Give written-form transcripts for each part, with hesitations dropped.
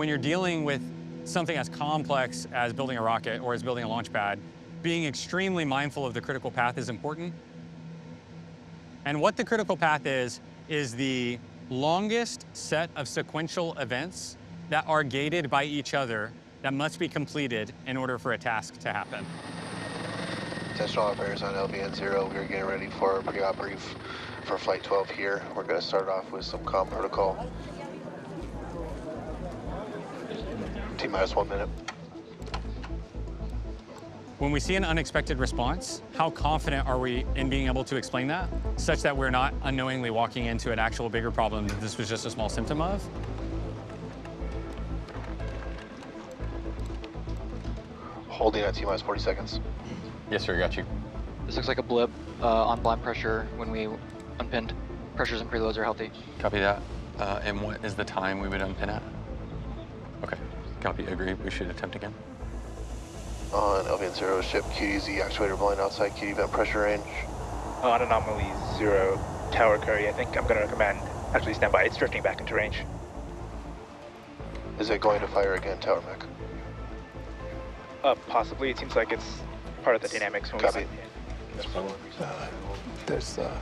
when you're dealing with something as complex as building a rocket or as building a launch pad, being extremely mindful of the critical path is important. And what the critical path is the longest set of sequential events that are gated by each other that must be completed in order for a task to happen. Attention all operators on LVN0, we're getting ready for a pre-op brief for Flight 12 here. We're going to start off with some comm protocol. T-minus 1 minute. When we see an unexpected response, how confident are we in being able to explain that, such that we're not unknowingly walking into an actual bigger problem that this was just a small symptom of? Holding at T-minus 40 seconds. Yes, sir, got you. This looks like a blip on blind pressure when we unpinned. Pressures and preloads are healthy. Copy that. And what is the time we would unpin at? Okay, copy, agree. We should attempt again. On LVN0 ship, QDZ actuator blowing outside QD vent pressure range. On anomaly 0, tower curry, I think I'm going to recommend actually stand by. It's drifting back into range. Is it going to fire again, tower mech? Possibly. It seems like it's part of the dynamics. When Copy. There's a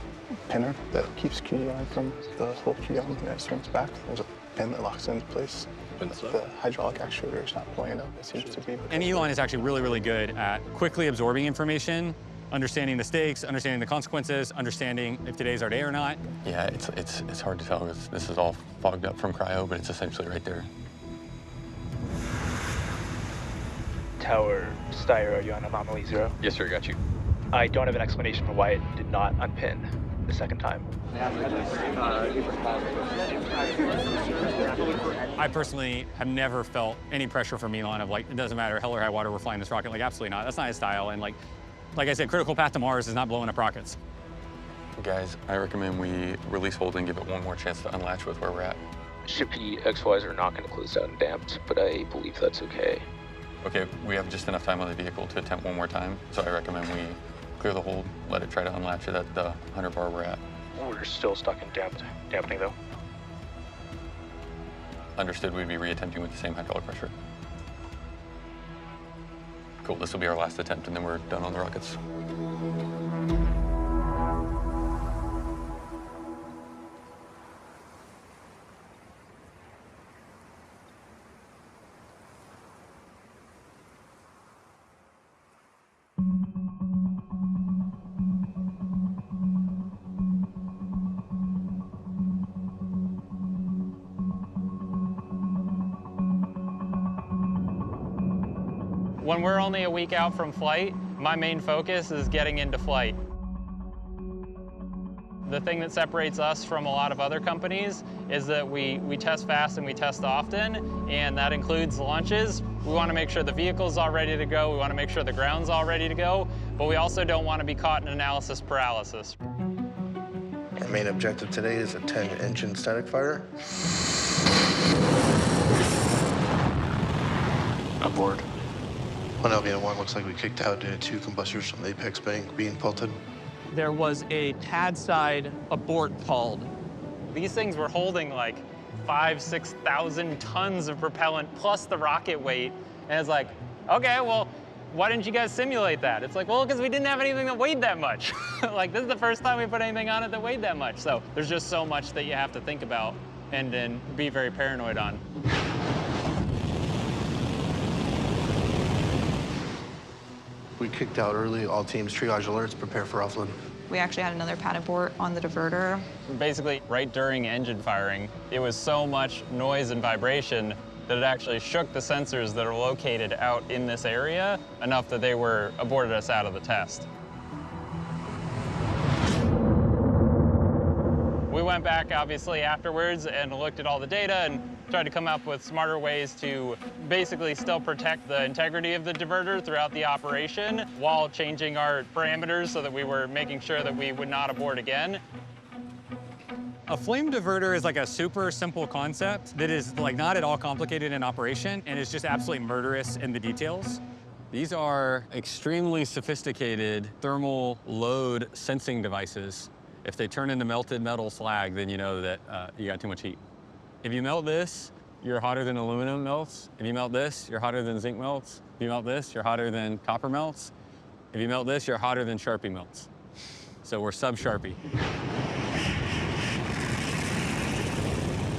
pinner that keeps QD on from the whole QD on and it swings back. There's a pin that locks it into place. The hydraulic actuator is not pulling it up, it seems to be. And Elon is actually really, really good at quickly absorbing information, understanding the stakes, understanding the consequences, understanding if today's our day or not. Yeah, it's hard to tell because this is all fogged up from cryo, but it's essentially right there. Tower Styre, are you on anomaly 0? Yes, sir, got you. I don't have an explanation for why it did not unpin the second time. I personally have never felt any pressure from Elon of like, it doesn't matter, hell or high water, we're flying this rocket. Like, absolutely not. That's not his style. And like I said, critical path to Mars is not blowing up rockets. Guys, I recommend we release hold and give it one more chance to unlatch with where we're at. Ship XYs are not going to close down damped, but I believe that's okay. Okay, we have just enough time on the vehicle to attempt one more time, so I recommend we clear the hold, let it try to unlatch it at the 100 bar we're at. We're still stuck in dampening though. Understood, we'd be reattempting with the same hydraulic pressure. Cool, this will be our last attempt and then we're done on the rockets. When we're only a week out from flight, my main focus is getting into flight. The thing that separates us from a lot of other companies is that we test fast and we test often, and that includes launches. We want to make sure the vehicle's all ready to go, we want to make sure the ground's all ready to go, but we also don't want to be caught in analysis paralysis. Our main objective today is a 10-engine static fire. Aboard. On LVN1, looks like we kicked out due to 2 combustors from the apex bank being pelted. There was a pad side abort called. These things were holding like 6,000 tons of propellant plus the rocket weight. And it's like, okay, well, why didn't you guys simulate that? It's like, well, because we didn't have anything that weighed that much. Like, this is the first time we put anything on it that weighed that much. So there's just so much that you have to think about and then be very paranoid on. We kicked out early. All teams triage alerts, prepare for offload. We actually had another pad abort on the diverter. Basically, right during engine firing, it was so much noise and vibration that it actually shook the sensors that are located out in this area enough that they aborted us out of the test. We went back, obviously, afterwards and looked at all the data and tried to come up with smarter ways to basically still protect the integrity of the diverter throughout the operation while changing our parameters so that we were making sure that we would not abort again. A flame diverter is like a super simple concept that is like not at all complicated in operation and is just absolutely murderous in the details. These are extremely sophisticated thermal load sensing devices. If they turn into melted metal slag, then you know that you got too much heat. If you melt this, you're hotter than aluminum melts. If you melt this, you're hotter than zinc melts. If you melt this, you're hotter than copper melts. If you melt this, you're hotter than Sharpie melts. So we're sub-Sharpie.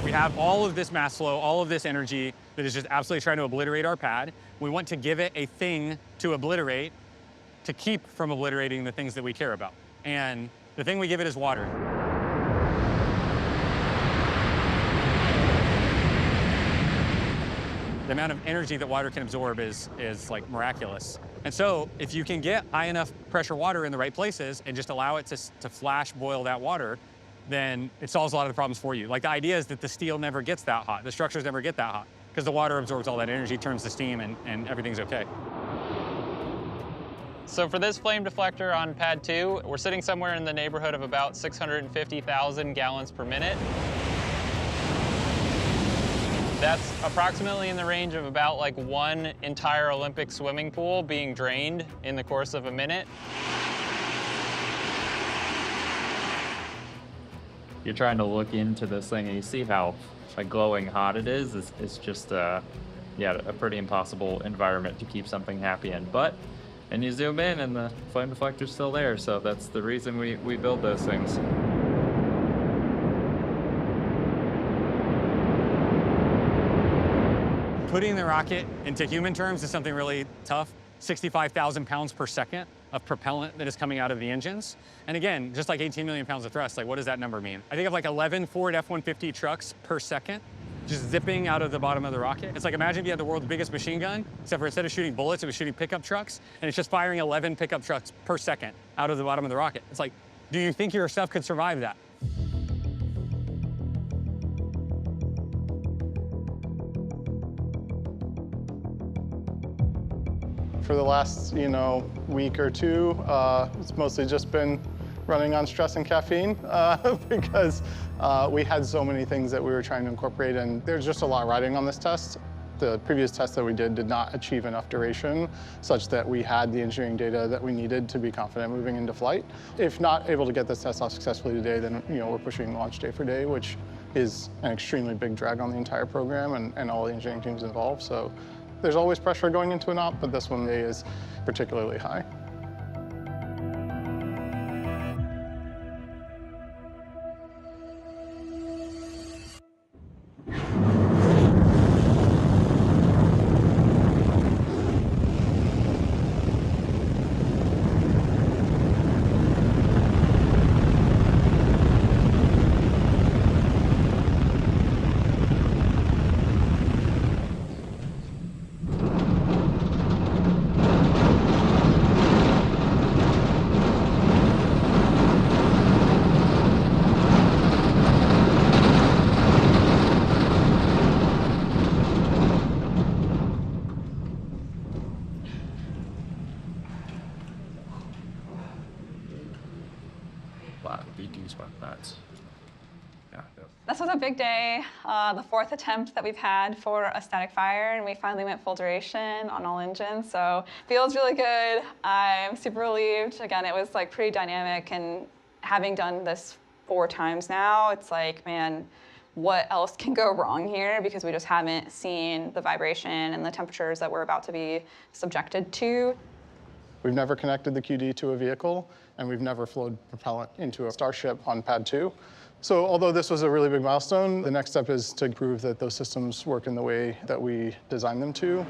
We have all of this mass flow, all of this energy that is just absolutely trying to obliterate our pad. We want to give it a thing to obliterate, to keep from obliterating the things that we care about. And the thing we give it is water. The amount of energy that water can absorb is like miraculous. And so if you can get high enough pressure water in the right places and just allow it to flash boil that water, then it solves a lot of the problems for you. Like the idea is that the steel never gets that hot, the structures never get that hot, because the water absorbs all that energy, turns to steam, and everything's okay. So for this flame deflector on pad 2, we're sitting somewhere in the neighborhood of about 650,000 gallons per minute. That's approximately in the range of about like one entire Olympic swimming pool being drained in the course of a minute. You're trying to look into this thing and you see how like glowing hot it is. It's just yeah, a pretty impossible environment to keep something happy in. But and you zoom in and the flame deflector's still there, so that's the reason we build those things. Putting the rocket into human terms is something really tough. 65,000 pounds per second of propellant that is coming out of the engines. And again, just like 18 million pounds of thrust, like what does that number mean? I think of like 11 Ford F-150 trucks per second just zipping out of the bottom of the rocket. It's like imagine if you had the world's biggest machine gun, except for instead of shooting bullets, it was shooting pickup trucks, and it's just firing 11 pickup trucks per second out of the bottom of the rocket. It's like, do you think your stuff could survive that? For the last, week or two, it's mostly just been running on stress and caffeine because we had so many things that we were trying to incorporate, and there's just a lot riding on this test. The previous test that we did not achieve enough duration such that we had the engineering data that we needed to be confident moving into flight. If not able to get this test off successfully today, then we're pushing launch day for day, which is an extremely big drag on the entire program and all the engineering teams involved. So there's always pressure going into an op, but this one is particularly high. This was a big day, the 4th attempt that we've had for a static fire, and we finally went full duration on all engines, so feels really good. I'm super relieved. Again, it was like pretty dynamic, and having done this 4 times now, it's like, man, what else can go wrong here? Because we just haven't seen the vibration and the temperatures that we're about to be subjected to. We've never connected the QD to a vehicle, and we've never flowed propellant into a Starship on pad 2. So although this was a really big milestone, the next step is to prove that those systems work in the way that we designed them to.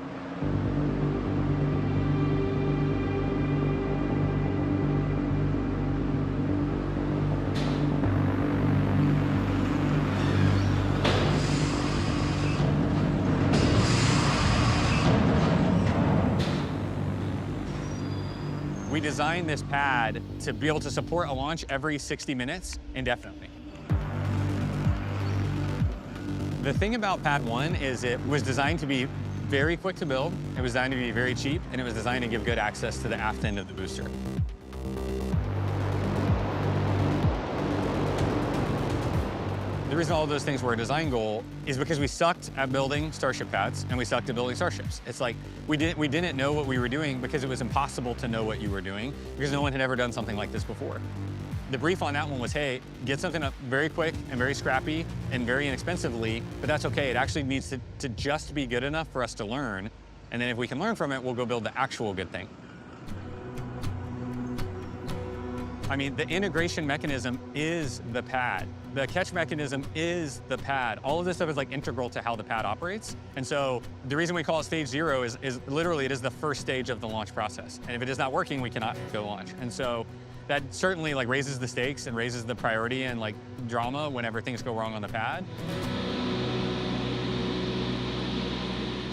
We designed this pad to be able to support a launch every 60 minutes indefinitely. The thing about pad 1 is it was designed to be very quick to build, it was designed to be very cheap, and it was designed to give good access to the aft end of the booster. The reason all of those things were a design goal is because we sucked at building Starship pads and we sucked at building Starships. It's like we didn't know what we were doing because it was impossible to know what you were doing because no one had ever done something like this before. The brief on that one was, hey, get something up very quick and very scrappy and very inexpensively, but that's okay. It actually needs to just be good enough for us to learn. And then if we can learn from it, we'll go build the actual good thing. I mean, the integration mechanism is the pad. The catch mechanism is the pad. All of this stuff is like integral to how the pad operates. And so the reason we call it stage 0 is literally it is the first stage of the launch process. And if it is not working, we cannot go launch. And so that certainly like raises the stakes and raises the priority and like drama whenever things go wrong on the pad.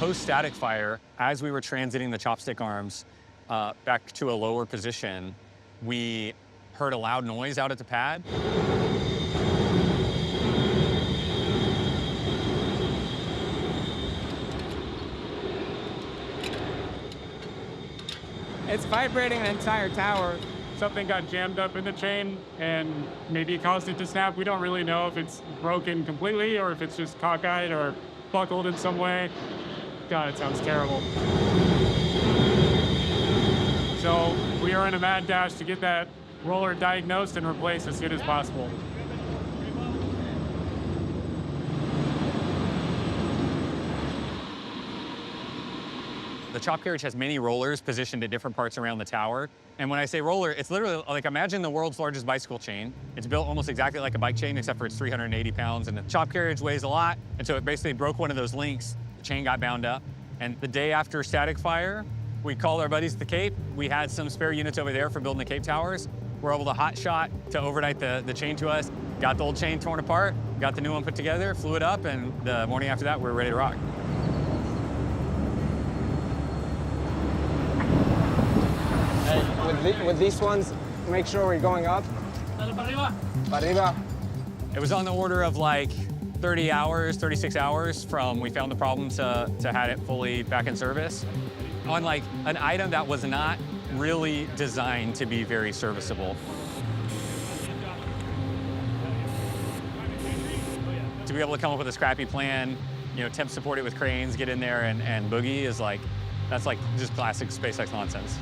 Post static fire, as we were transiting the chopstick arms back to a lower position, we heard a loud noise out at the pad. It's vibrating the entire tower. Something got jammed up in the chain and maybe it caused it to snap. We don't really know if it's broken completely or if it's just cockeyed or buckled in some way. God, it sounds terrible. So we are in a mad dash to get that roller diagnosed and replaced as soon as possible. The chop carriage has many rollers positioned at different parts around the tower. And when I say roller, it's literally like, imagine the world's largest bicycle chain. It's built almost exactly like a bike chain, except for it's 380 pounds. And the chop carriage weighs a lot. And so it basically broke one of those links. The chain got bound up. And the day after static fire, we called our buddies at the Cape. We had some spare units over there for building the Cape towers. We're able to hot shot to overnight the chain to us. Got the old chain torn apart, got the new one put together, flew it up, and the morning after that, we were ready to rock. With these ones, make sure we're going up. Arriba. It was on the order of like 30 hours, 36 hours from we found the problem to had it fully back in service. On like an item that was not really designed to be very serviceable. To be able to come up with a scrappy plan, you know, temp support it with cranes, get in there and boogie is like, that's like just classic SpaceX nonsense.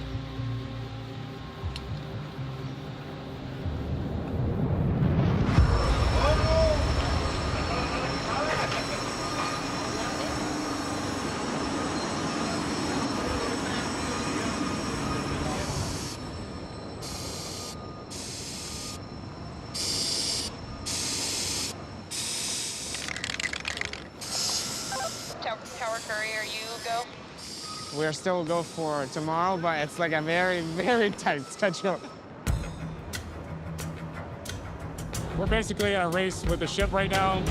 Tower courier, you go? We're still go for tomorrow, but it's like a very, very tight schedule. We're basically in a race with the ship right now.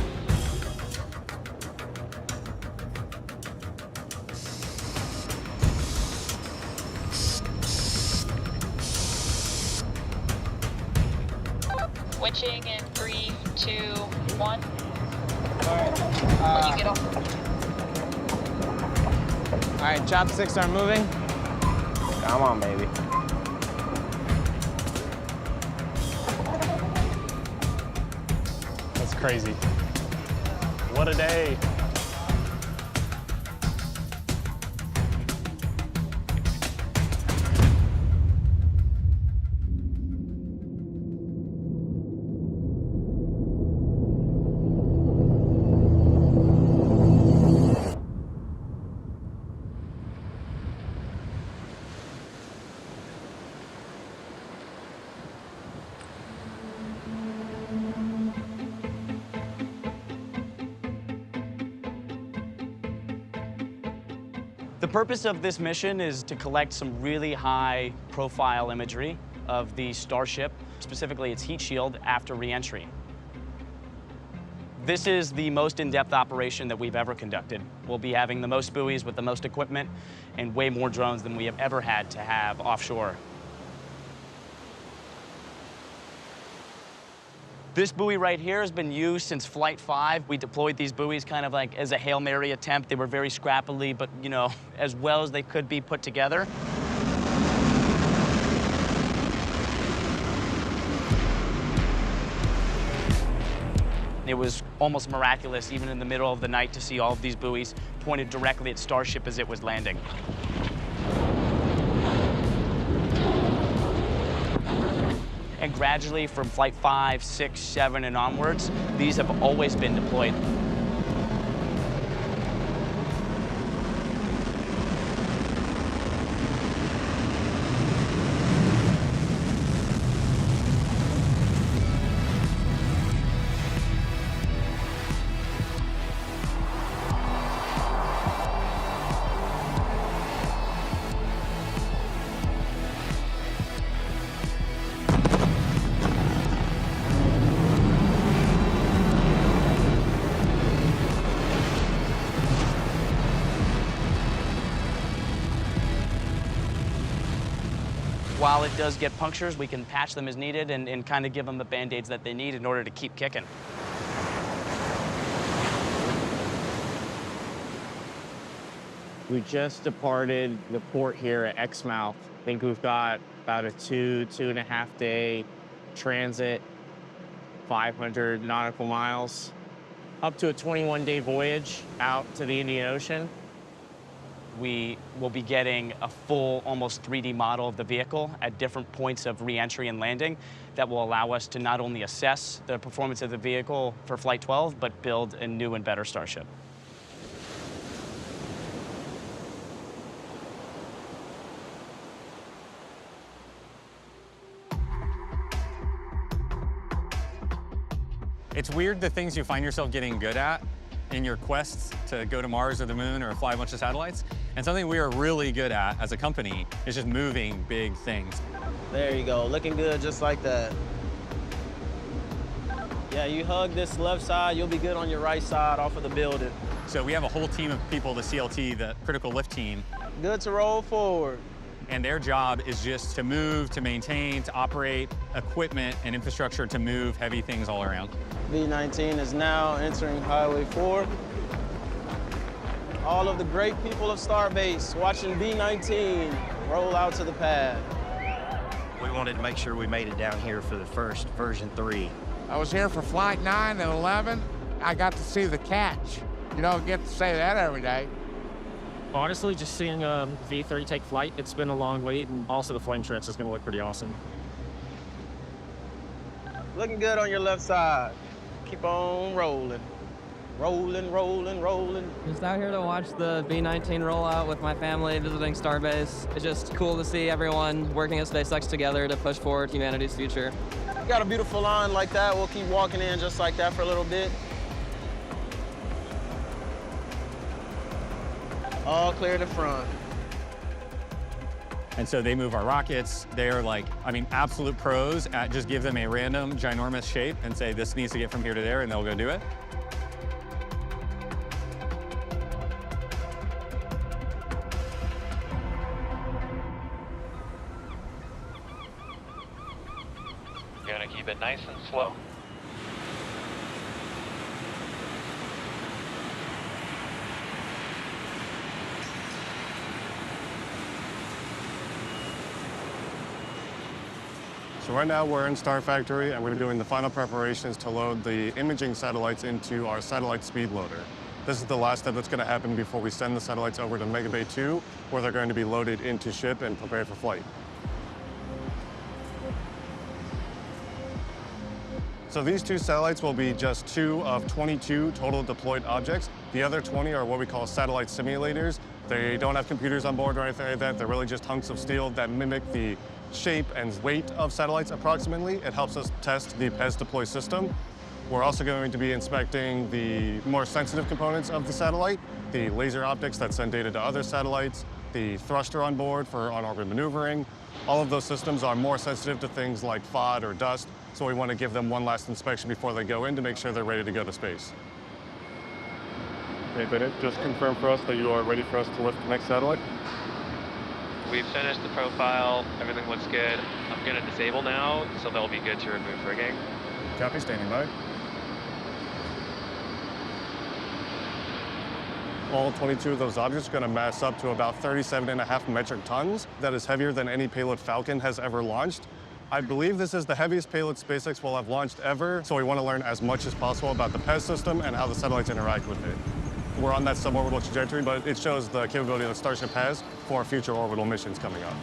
Switching in 3, 2, 1. All right. When you get off. All right, chopsticks are moving. Come on, baby. That's crazy. What a day. The purpose of this mission is to collect some really high profile imagery of the Starship, specifically its heat shield after re-entry. This is the most in-depth operation that we've ever conducted. We'll be having the most buoys with the most equipment and way more drones than we have ever had to have offshore. This buoy right here has been used since Flight 5. We deployed these buoys kind of like as a Hail Mary attempt. They were very scrappily, but you know, as well as they could be put together. It was almost miraculous, even in the middle of the night, to see all of these buoys pointed directly at Starship as it was landing. And gradually from flight 5, 6, 7, and onwards, these have always been deployed. While it does get punctures, we can patch them as needed and kind of give them the Band-Aids that they need in order to keep kicking. We just departed the port here at Exmouth. I think we've got about a 2.5 day transit, 500 nautical miles, up to a 21-day voyage out to the Indian Ocean. We will be getting a full, almost 3D model of the vehicle at different points of re-entry and landing that will allow us to not only assess the performance of the vehicle for Flight 12, but build a new and better Starship. It's weird the things you find yourself getting good at in your quests to go to Mars or the moon or fly a bunch of satellites. And something we are really good at as a company is just moving big things. There you go, looking good just like that. Yeah, you hug this left side, you'll be good on your right side off of the building. So we have a whole team of people, the CLT, the critical lift team. Good to roll forward. And their job is just to move, to maintain, to operate equipment and infrastructure to move heavy things all around. B-19 is now entering Highway 4. All of the great people of Starbase watching B-19 roll out to the pad. We wanted to make sure we made it down here for the first version 3. I was here for Flight 9 and 11. I got to see the catch. You don't get to say that every day. Honestly, just seeing V3 take flight, it's been a long wait, and also the flame trench is going to look pretty awesome. Looking good on your left side. Keep on rolling. Rolling, rolling, rolling. Just out here to watch the B-19 roll out with my family, visiting Starbase. It's just cool to see everyone working at SpaceX together to push forward humanity's future. Got a beautiful line like that. We'll keep walking in just like that for a little bit. All clear to front. And so they move our rockets. They're like, I mean, absolute pros at just give them a random, ginormous shape and say, this needs to get from here to there, and they'll go do it. Gonna keep it nice and slow. So right now we're in Star Factory and we're doing the final preparations to load the imaging satellites into our satellite speed loader. This is the last step that's going to happen before we send the satellites over to Mega Bay 2, where they're going to be loaded into ship and prepared for flight. So these 2 satellites will be just 2 of 22 total deployed objects. The other 20 are what we call satellite simulators. They don't have computers on board or anything like that. They're really just hunks of steel that mimic the shape and weight of satellites approximately. It helps us test the PES deploy system. We're also going to be inspecting the more sensitive components of the satellite, the laser optics that send data to other satellites, the thruster on board for on-orbit maneuvering. All of those systems are more sensitive to things like FOD or dust, so we want to give them one last inspection before they go in to make sure they're ready to go to space. Hey, Bennett, just confirm for us that you are ready for us to lift the next satellite. We've finished the profile, everything looks good. I'm gonna disable now, so they'll be good to remove rigging. Copy, standing by. All 22 of those objects are going to mass up to about 37.5 metric tons. That is heavier than any payload Falcon has ever launched. I believe this is the heaviest payload SpaceX will have launched ever, so we want to learn as much as possible about the PES system and how the satellites interact with it. We're on that suborbital trajectory, but it shows the capability that Starship has for future orbital missions coming up.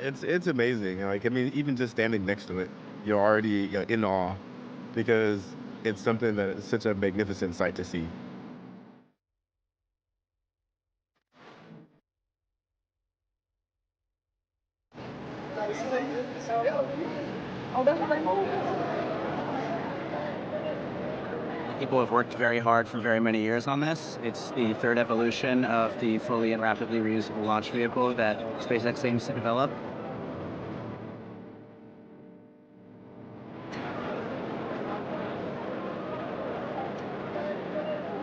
it's amazing. Like, I mean, even just standing next to it, you're already in awe because it's something that is such a magnificent sight to see. People have worked very hard for very many years on this. It's the third evolution of the fully and rapidly reusable launch vehicle that SpaceX aims to develop.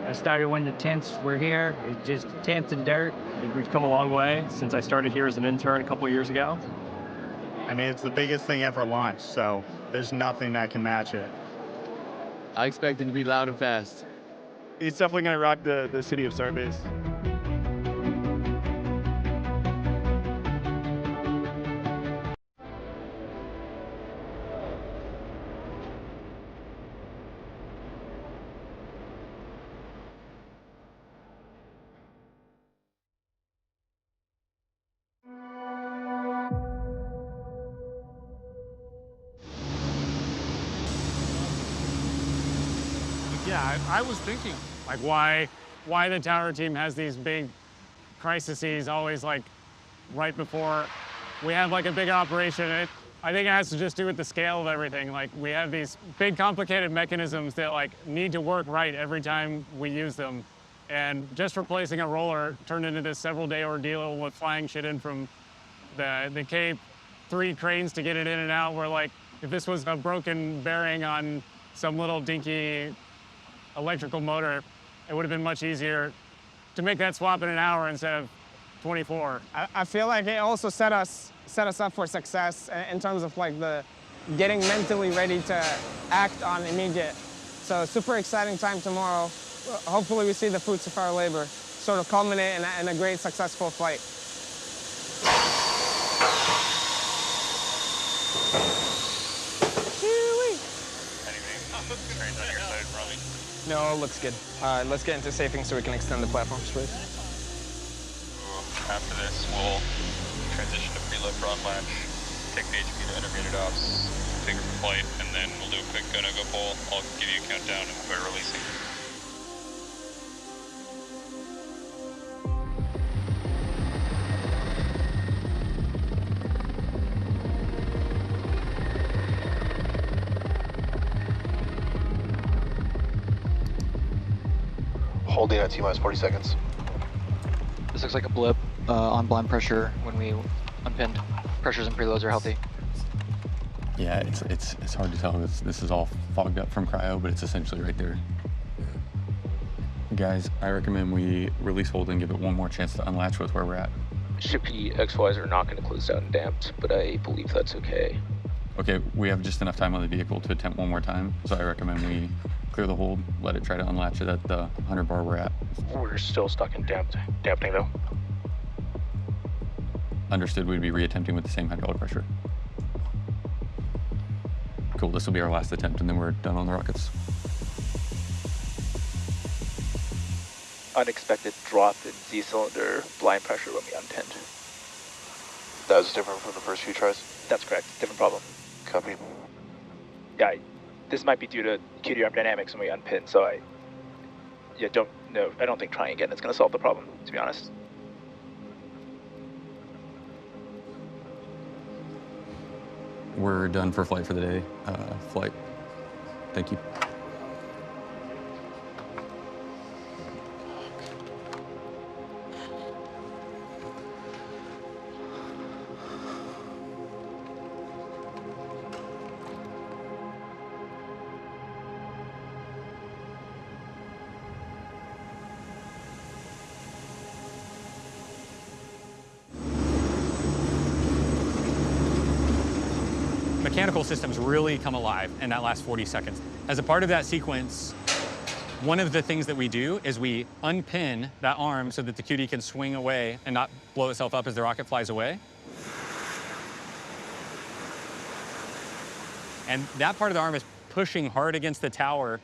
I started when the tents were here. It's just tents and dirt. We've come a long way since I started here as an intern a couple of years ago. I mean, it's the biggest thing ever launched, so there's nothing that can match it. I expect it to be loud and fast. It's definitely going to rock the city of Starbase. Yeah, I was thinking, like, why the tower team has these big crises always, like, right before we have, like, a big operation. I think it has to just do with the scale of everything. Like, we have these big, complicated mechanisms that, like, need to work right every time we use them. And just replacing a roller turned into this several-day ordeal with flying shit in from the Cape, 3 cranes to get it in and out, where, like, if this was a broken bearing on some little dinky electrical motor, it would have been much easier to make that swap in an hour instead of 24. I feel like it also set us up for success in terms of like the getting mentally ready to act on immediate. So super exciting time tomorrow. Hopefully we see the fruits of our labor sort of culminate in a great successful flight. No, looks good. Let's get into safing so we can extend the platform space. After this, we'll transition to preload for on-latch, take the HP to intermediate ops, figure for flight, and then we'll do a quick go-no-go poll. I'll give you a countdown and we'll go releasing. Holding at T-minus 40 seconds. This looks like a blip on blind pressure when we unpinned. Pressures and preloads are healthy. Yeah, it's hard to tell. This is all fogged up from cryo, but it's essentially right there. Guys, I recommend we release hold and give it one more chance to unlatch with where we're at. Ship XYs are not going to close down and damped, but I believe that's okay. Okay, we have just enough time on the vehicle to attempt one more time, so I recommend we clear the hold, let it try to unlatch it at the 100 bar we're at. We're still stuck in dampening though. Understood, we'd be reattempting with the same hydraulic pressure. Cool, this will be our last attempt and then we're done on the rockets. Unexpected drop in Z-cylinder blind pressure when we unpinned. That was different from the first few tries? That's correct, different problem. Copy. Yeah, this might be due to QD dynamics when we unpin, so I don't think trying again is going to solve the problem, to be honest. We're done for flight for the day. Flight. Thank you. Mechanical systems really come alive in that last 40 seconds. As a part of that sequence, one of the things that we do is we unpin that arm so that the QD can swing away and not blow itself up as the rocket flies away. And that part of the arm is pushing hard against the tower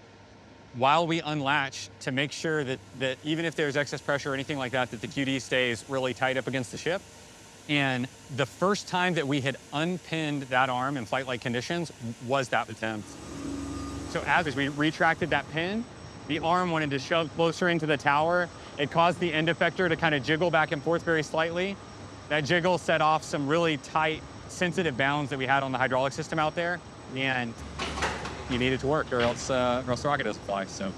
while we unlatch to make sure that even if there's excess pressure or anything like that, that the QD stays really tight up against the ship. And the first time that we had unpinned that arm in flight-like conditions was that attempt. So as we retracted that pin, the arm wanted to shove closer into the tower. It caused the end effector to kind of jiggle back and forth very slightly. That jiggle set off some really tight, sensitive bounds that we had on the hydraulic system out there. And you need it to work, or else the rocket doesn't fly. So.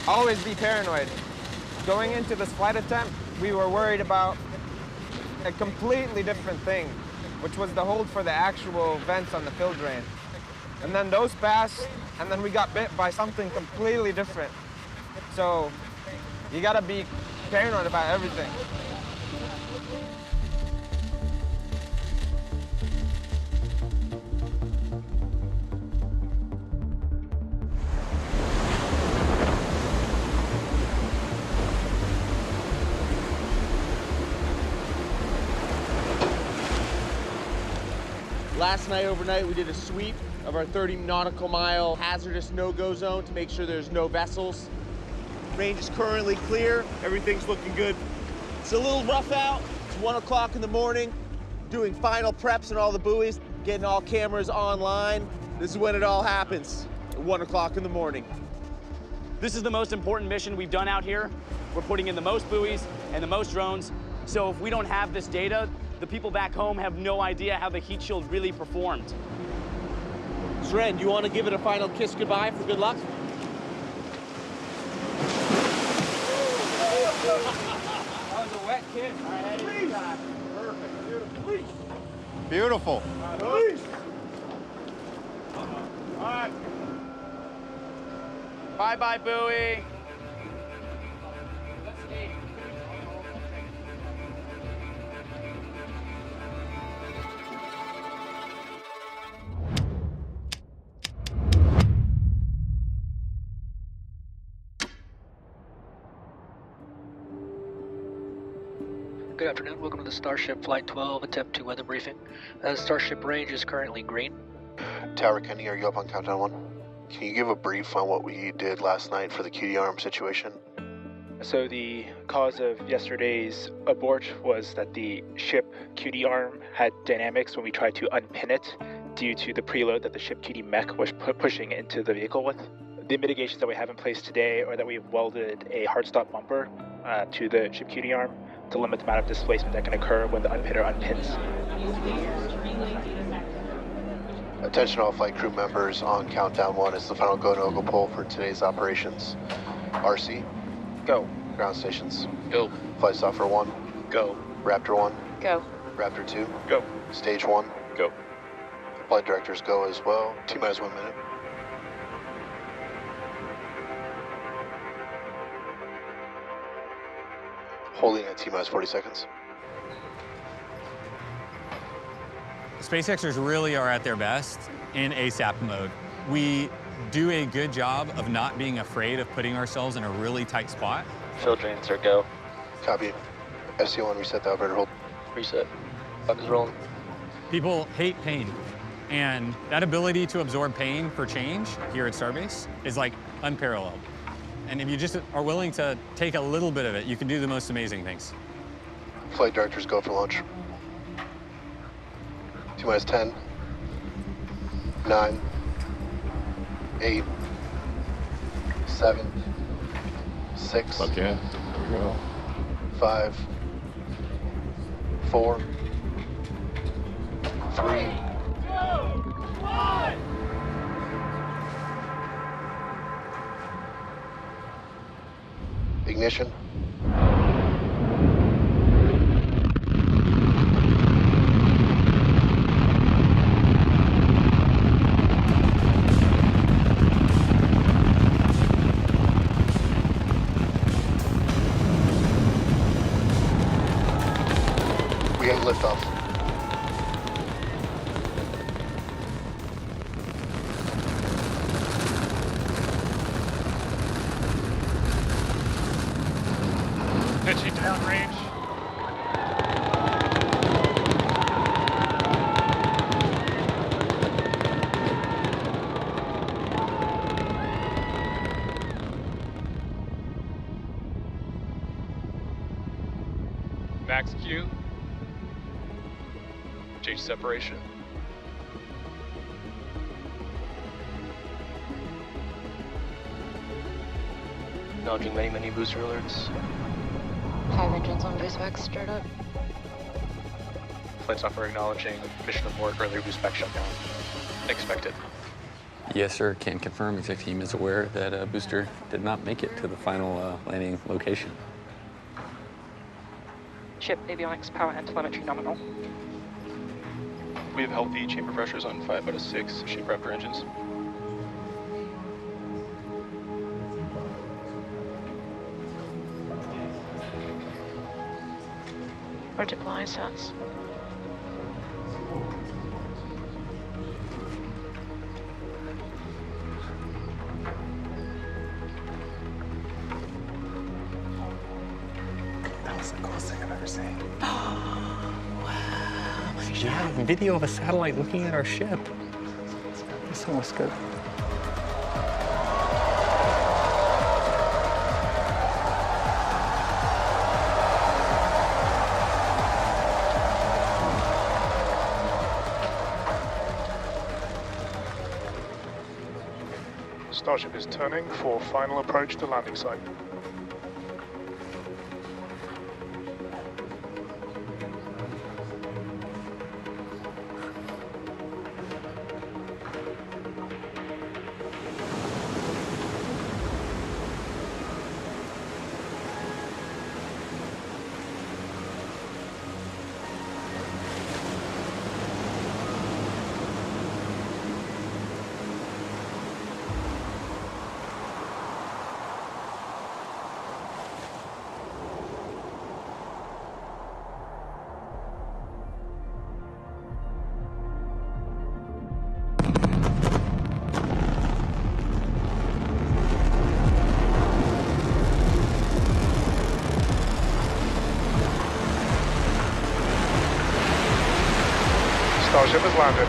Always be paranoid. Going into this flight attempt, we were worried about a completely different thing, which was the hold for the actual vents on the fill drain. And then those passed, and then we got bit by something completely different. So you gotta be paranoid about everything. Last night, overnight, we did a sweep of our 30 nautical mile hazardous no-go zone to make sure there's no vessels. Range is currently clear. Everything's looking good. It's a little rough out. It's 1 o'clock in the morning. Doing final preps on all the buoys, getting all cameras online. This is when it all happens, at 1 o'clock in the morning. This is the most important mission we've done out here. We're putting in the most buoys and the most drones. So if we don't have this data, the people back home have no idea how the heat shield really performed. Sren, do you want to give it a final kiss goodbye for good luck? That was a wet kiss. All right, head in the sky. Perfect. Beautiful. Beautiful. All right. Bye-bye, buoy. Good afternoon, welcome to the Starship Flight 12 Attempt 2 weather briefing. Starship range is currently green. Tower Kenny, are you up on countdown 1? Can you give a brief on what we did last night for the QD arm situation? So the cause of yesterday's abort was that the ship QD arm had dynamics when we tried to unpin it due to the preload that the ship QD mech was pushing into the vehicle with. The mitigations that we have in place today are that we've welded a hard stop bumper to the ship QD arm to limit the amount of displacement that can occur when the unpinner unpins. Attention all flight crew members, on countdown 1 is the final go-no-go poll for today's operations. RC? Go. Ground stations? Go. Flight software 1? Go. Raptor 1? Go. Raptor 2? Go. Stage 1? Go. Flight directors go as well. T-minus 1 minute. Holding at T-minus 40 seconds. SpaceXers really are at their best in ASAP mode. We do a good job of not being afraid of putting ourselves in a really tight spot. Fill drains are go. Copy. SC1, reset the operator hold. Reset. Clock is rolling. People hate pain, and that ability to absorb pain for change here at Starbase is like unparalleled. And if you just are willing to take a little bit of it, you can do the most amazing things. Flight directors go for launch. T-minus 10, 9, 8, 7, 6, Okay, there we go. 5, 4, 3, 2, 1. Ignition. We have liftoff. max Q. Change separation. Acknowledging many booster alerts. 5 engines on boost back startup. Flight software acknowledging mission abort, earlier boost back shutdown. Expected. Yes, sir. Can confirm. Exec team is aware that booster did not make it to the final landing location. Ship avionics, power and telemetry nominal. We have healthy chamber pressures on 5 out of 6 ship Raptor engines. Or deploy sets. That was the coolest thing I've ever seen. Wow. Yeah, video of a satellite looking at our ship. This one was good. Starship is turning for final approach to landing site. Starship has landed.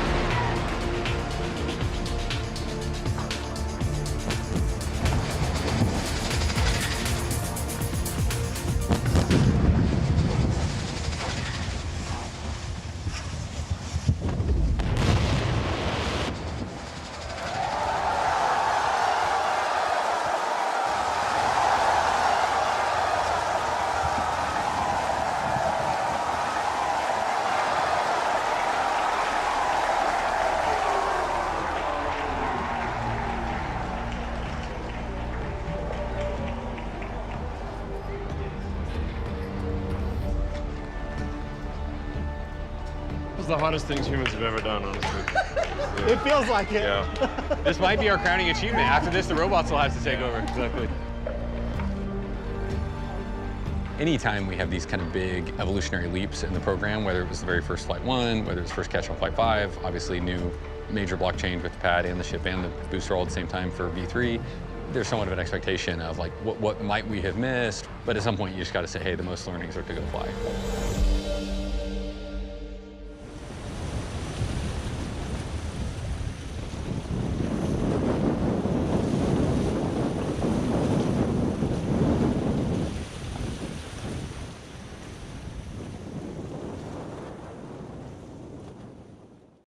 The hottest things humans have ever done, honestly. Yeah. It feels like it. Yeah. This might be our crowning achievement. After this, the robots will have to take over. Exactly. Anytime we have these kind of big evolutionary leaps in the program, whether it was the very first Flight 1, whether it was first catch on Flight 5, obviously new major block change with the pad and the ship and the booster all at the same time for V3, there's somewhat of an expectation of like, what might we have missed? But at some point, you just got to say, hey, the most learnings are to go fly.